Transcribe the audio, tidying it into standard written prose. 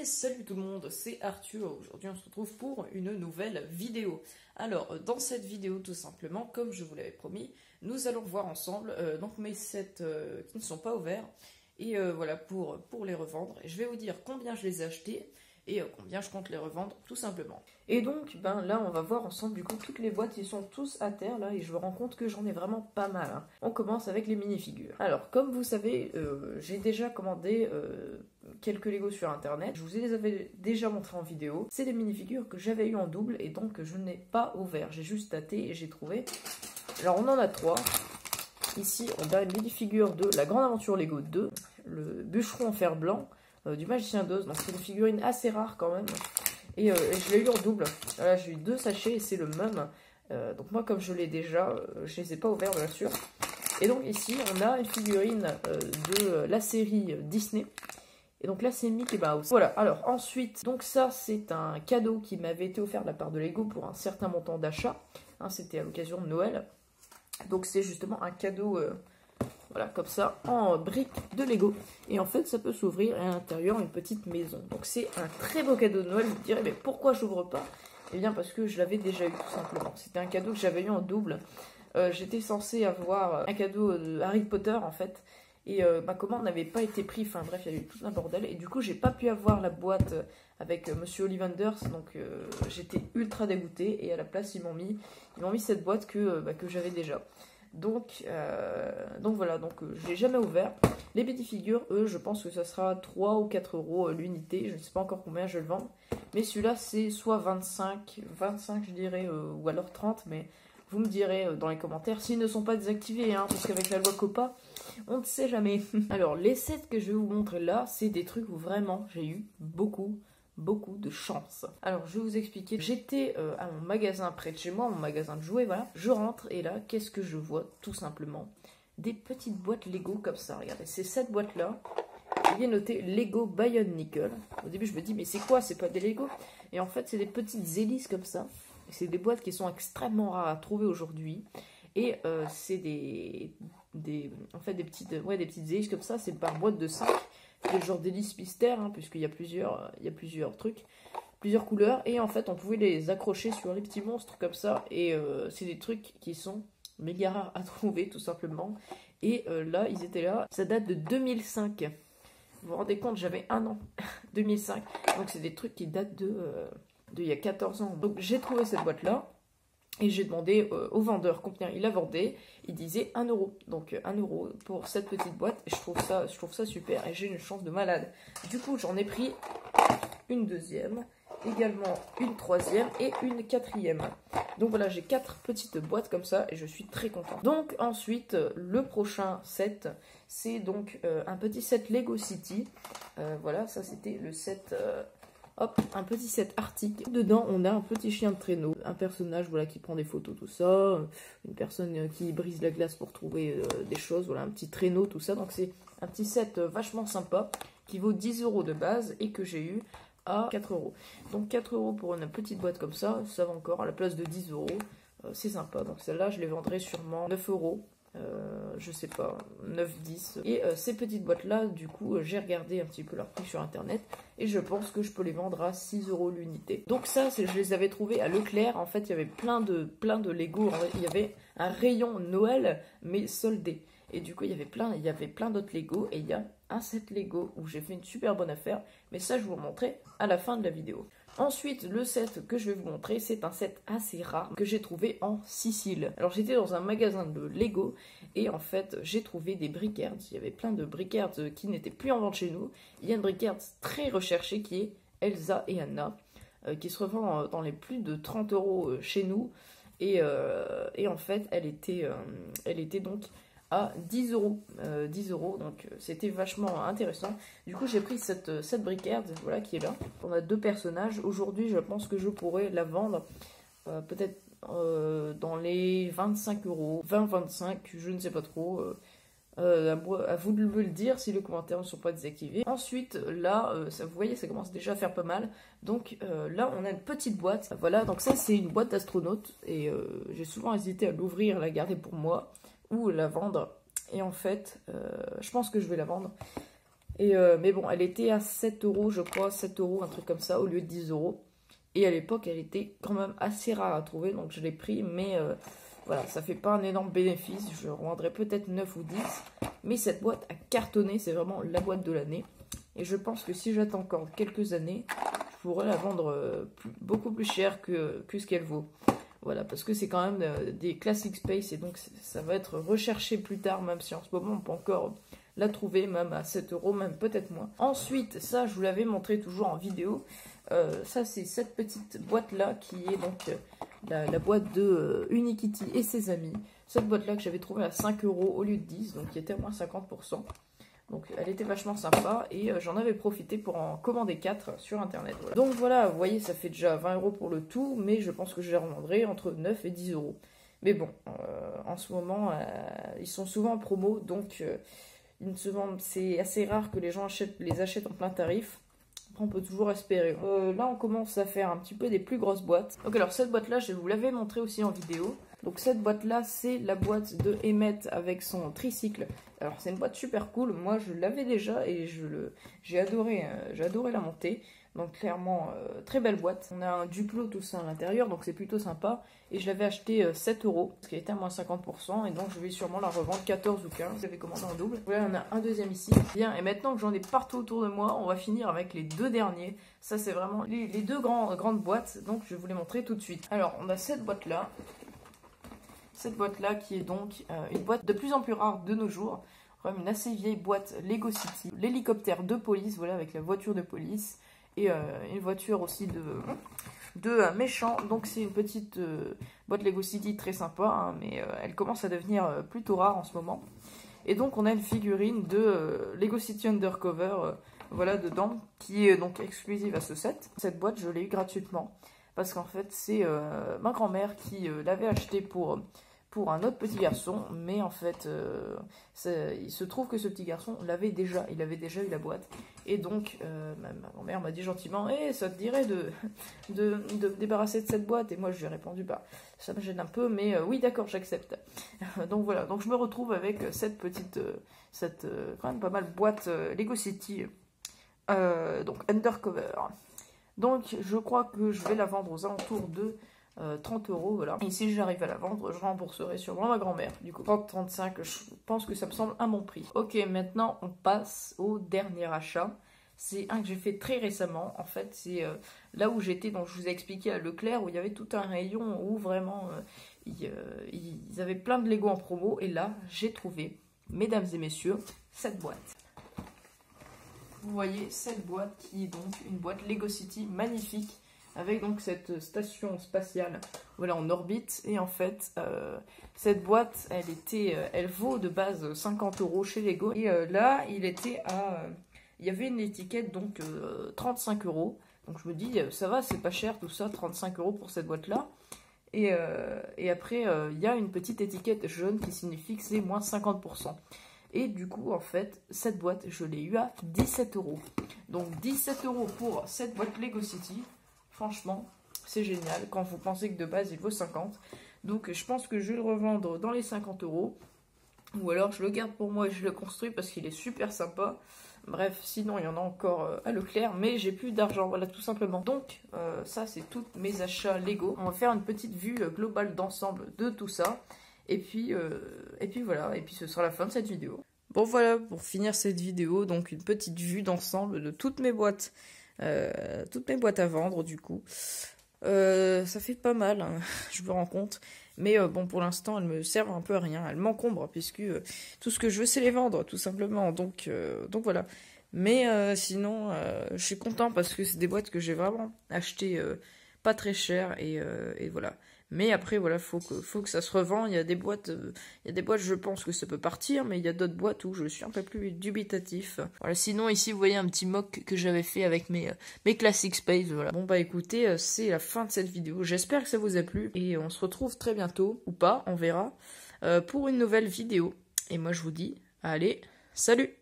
Et salut tout le monde, c'est Arthur. Aujourd'hui on se retrouve pour une nouvelle vidéo. Alors dans cette vidéo tout simplement, comme je vous l'avais promis, nous allons voir ensemble donc mes sets qui ne sont pas ouverts. Et voilà pour les revendre. Je vais vous dire combien je les ai achetés et combien je compte les revendre tout simplement. Et donc là on va voir ensemble du coup toutes les boîtes, ils sont tous à terre là et je me rends compte que j'en ai vraiment pas mal. Hein. On commence avec les minifigures. Alors comme vous savez, j'ai déjà commandé quelques Lego sur internet. Je vous les avais déjà montré en vidéo. C'est des minifigures que j'avais eu en double et donc je n'ai pas ouvert. J'ai juste tâté et j'ai trouvé. Alors on en a 3. Ici on a une minifigure de La Grande Aventure Lego 2, le bûcheron en fer blanc, du Magicien d'Oz. Donc c'est une figurine assez rare quand même. Et je l'ai eu en double. Là j'ai eu 2 sachets et c'est le même. Donc moi comme je l'ai déjà, je les ai pas ouverts bien sûr. Et donc ici on a une figurine de la série Disney. Et donc là c'est Mickey Mouse. Voilà, alors ensuite, donc ça c'est un cadeau qui m'avait été offert de la part de Lego pour un certain montant d'achat. Hein, c'était à l'occasion de Noël. Donc c'est justement un cadeau, voilà, comme ça, en briques de Lego. Et en fait ça peut s'ouvrir et à l'intérieur une petite maison. Donc c'est un très beau cadeau de Noël. Vous me direz, mais pourquoi j'ouvre pas? Eh bien parce que je l'avais déjà eu tout simplement. C'était un cadeau que j'avais eu en double. J'étais censée avoir un cadeau de Harry Potter en fait. Et ma commande n'avait pas été prise, enfin bref, il y a eu tout un bordel. Et du coup, j'ai pas pu avoir la boîte avec Monsieur Ollivanders, donc j'étais ultra dégoûtée. Et à la place, ils m'ont mis cette boîte que j'avais déjà. Donc voilà, je l'ai jamais ouvert. Les petites figures, eux, je pense que ça sera 3 ou 4 euros l'unité. Je ne sais pas encore combien je vais le vendre. Mais celui-là, c'est soit 25 je dirais, ou alors 30, mais... Vous me direz dans les commentaires s'ils ne sont pas désactivés, hein, parce qu'avec la loi COPPA, on ne sait jamais. Alors, les sets que je vais vous montrer là, c'est des trucs où vraiment j'ai eu beaucoup de chance. Alors, je vais vous expliquer. J'étais à mon magasin près de chez moi, mon magasin de jouets, voilà. Je rentre et là, qu'est-ce que je vois? Tout simplement des petites boîtes Lego comme ça. Regardez, c'est cette boîte-là. Il est noté Lego Bionicle. Au début, je me dis, mais c'est quoi? C'est pas des Lego? Et en fait, c'est des petites hélices comme ça. C'est des boîtes qui sont extrêmement rares à trouver aujourd'hui. Et c'est des petites hélices comme ça. C'est par boîte de 5. C'est le genre d'hélice mystère, hein, puisqu'il y a plusieurs trucs, plusieurs couleurs. Et en fait, on pouvait les accrocher sur les petits monstres comme ça. Et c'est des trucs qui sont méga rares à trouver, tout simplement. Et là, ils étaient là. Ça date de 2005. Vous vous rendez compte, j'avais 1 an. 2005. Donc, c'est des trucs qui datent de il y a 14 ans. Donc j'ai trouvé cette boîte là et j'ai demandé au vendeur combien il la vendait. Il disait 1 euro. Donc 1 euro pour cette petite boîte. Et je trouve ça super et j'ai une chance de malade. Du coup j'en ai pris une deuxième, également une troisième et une quatrième. Donc voilà, j'ai 4 petites boîtes comme ça et je suis très contente. Donc ensuite le prochain set, c'est donc un petit set Lego City. Voilà, ça c'était le set... Hop, un petit set Arctic. Dedans, on a un petit chien de traîneau, un personnage voilà, qui prend des photos, tout ça, une personne qui brise la glace pour trouver des choses, voilà, un petit traîneau, tout ça. Donc c'est un petit set vachement sympa qui vaut 10 euros de base et que j'ai eu à 4 euros. Donc 4 euros pour une petite boîte comme ça, ça va encore à la place de 10 euros. C'est sympa. Donc celle-là, je les vendrai sûrement 9 euros. Je sais pas, 9-10. Et ces petites boîtes là, du coup, j'ai regardé un petit peu leur prix sur internet et je pense que je peux les vendre à 6 euros l'unité. Donc ça, je les avais trouvés à Leclerc. En fait, il y avait plein de Lego. Il y avait un rayon Noël mais soldé. Et du coup, il y avait plein d'autres Lego et il y a un set Lego où j'ai fait une super bonne affaire. Mais ça, je vous le montrerai à la fin de la vidéo. Ensuite, le set que je vais vous montrer, c'est un set assez rare que j'ai trouvé en Sicile. Alors, j'étais dans un magasin de Lego et en fait, j'ai trouvé des brickheads. Il y avait plein de brickheads qui n'étaient plus en vente chez nous. Il y a une brickhead très recherchée qui est Elsa et Anna, qui se revend dans les plus de 30 euros chez nous. Et en fait, elle était donc à 10 euros. 10 euros, donc c'était vachement intéressant. Du coup, j'ai pris cette brickhead, voilà, qui est là. On a 2 personnages. Aujourd'hui, je pense que je pourrais la vendre peut-être dans les 25 euros, 20-25, je ne sais pas trop. À vous de me le dire si les commentaires ne sont pas désactivés. Ensuite, là, vous voyez, ça commence déjà à faire pas mal. Donc là, on a une petite boîte. Voilà, donc ça, c'est une boîte d'astronaute. Et j'ai souvent hésité à l'ouvrir, la garder pour moi ou la vendre. Et en fait, je pense que je vais la vendre. Mais bon, elle était à 7 euros, je crois, 7 euros, un truc comme ça, au lieu de 10 euros. Et à l'époque, elle était quand même assez rare à trouver, donc je l'ai pris, mais voilà, ça fait pas un énorme bénéfice. Je revendrai peut-être 9 ou 10, mais cette boîte a cartonné, c'est vraiment la boîte de l'année. Et je pense que si j'attends encore quelques années, je pourrais la vendre beaucoup plus cher que ce qu'elle vaut. Voilà, parce que c'est quand même des Classic Space, et donc ça va être recherché plus tard, même si en ce moment on peut encore la trouver, même à 7 euros, même peut-être moins. Ensuite, ça je vous l'avais montré toujours en vidéo, ça c'est cette petite boîte-là, qui est donc la boîte de Unikitty et ses amis. Cette boîte-là que j'avais trouvée à 5 euros au lieu de 10, donc qui était à moins 50%. Donc elle était vachement sympa et j'en avais profité pour en commander 4 sur internet. Voilà. Donc voilà, vous voyez, ça fait déjà 20 euros pour le tout, mais je pense que je les revendrai entre 9 et 10 euros. Mais bon, en ce moment, ils sont souvent en promo, donc c'est assez rare que les gens les achètent en plein tarif. Après, on peut toujours espérer. Là, on commence à faire un petit peu des plus grosses boîtes. Donc alors, cette boîte-là, je vous l'avais montré aussi en vidéo. Donc cette boîte-là, c'est la boîte de Emmett avec son tricycle. Alors, c'est une boîte super cool. Moi, je l'avais déjà et j'ai adoré la monter. Donc clairement, très belle boîte. On a un Duplo tout ça à l'intérieur, donc c'est plutôt sympa. Et je l'avais acheté 7 euros, parce qu'elle était à moins 50%. Et donc je vais sûrement la revendre 14 ou 15. J'avais commandé en double. Voilà, on a un deuxième ici. Bien, et maintenant que j'en ai partout autour de moi, on va finir avec les deux derniers. Ça, c'est vraiment les deux grandes boîtes. Donc je vais vous les montrer tout de suite. Alors, on a cette boîte-là. Cette boîte-là qui est donc une boîte de plus en plus rare de nos jours. Comme une assez vieille boîte Lego City. L'hélicoptère de police, voilà, avec la voiture de police. Et une voiture aussi de méchant. Donc c'est une petite boîte Lego City très sympa, hein, mais elle commence à devenir plutôt rare en ce moment. Et donc on a une figurine de Lego City Undercover, voilà, dedans, qui est donc exclusive à ce set. Cette boîte, je l'ai eu gratuitement, parce qu'en fait c'est ma grand-mère qui l'avait achetée pour un autre petit garçon, mais en fait, il se trouve que ce petit garçon il avait déjà eu la boîte, et donc ma grand-mère m'a dit gentiment, ça te dirait de débarrasser de cette boîte, et moi je lui ai répondu, bah ça me gêne un peu, mais oui d'accord, j'accepte. Donc voilà, donc je me retrouve avec cette petite, quand même pas mal boîte Lego City, donc Undercover. Donc je crois que je vais la vendre aux alentours de 30 euros, voilà. Et si j'arrive à la vendre, je rembourserai sûrement ma grand-mère. Du coup, 30-35, je pense que ça me semble un bon prix. Ok, maintenant, on passe au dernier achat. C'est un que j'ai fait très récemment. En fait, c'est là où j'étais, donc je vous ai expliqué à Leclerc, où il y avait tout un rayon où vraiment, ils avaient plein de Lego en promo. Et là, j'ai trouvé, mesdames et messieurs, cette boîte. Vous voyez, cette boîte qui est donc une boîte Lego City magnifique, avec donc cette station spatiale, voilà, en orbite. Et en fait, cette boîte, elle vaut de base 50 euros chez Lego. Et là, il y avait une étiquette, donc 35 euros. Donc je me dis, ça va, c'est pas cher tout ça, 35 euros pour cette boîte-là. Et après, il y a une petite étiquette jaune qui signifie que c'est moins 50%. Et du coup, en fait, cette boîte, je l'ai eu à 17 euros. Donc 17 euros pour cette boîte Lego City. Franchement, c'est génial quand vous pensez que de base il vaut 50. Donc je pense que je vais le revendre dans les 50 euros. Ou alors je le garde pour moi et je le construis parce qu'il est super sympa. Bref, sinon il y en a encore à Leclerc, mais j'ai plus d'argent, voilà, tout simplement. Donc ça c'est tous mes achats Lego. On va faire une petite vue globale d'ensemble de tout ça. Et puis voilà, et puis ce sera la fin de cette vidéo. Bon voilà, pour finir cette vidéo, donc une petite vue d'ensemble de toutes mes boîtes. À vendre du coup. Ça fait pas mal, hein, je me rends compte. Mais bon, pour l'instant, elles me servent un peu à rien. Elles m'encombrent, puisque tout ce que je veux, c'est les vendre, tout simplement. Donc voilà. Mais sinon, je suis content parce que c'est des boîtes que j'ai vraiment achetées pas très cher. Et voilà. Mais après, voilà, faut que ça se revend. Il y a des boîtes, je pense que ça peut partir, mais il y a d'autres boîtes où je suis un peu plus dubitatif. Voilà, sinon, ici, vous voyez un petit mock que j'avais fait avec mes Classic Space, voilà. Bon, bah écoutez, c'est la fin de cette vidéo. J'espère que ça vous a plu, et on se retrouve très bientôt, ou pas, on verra, pour une nouvelle vidéo. Et moi, je vous dis, allez, salut!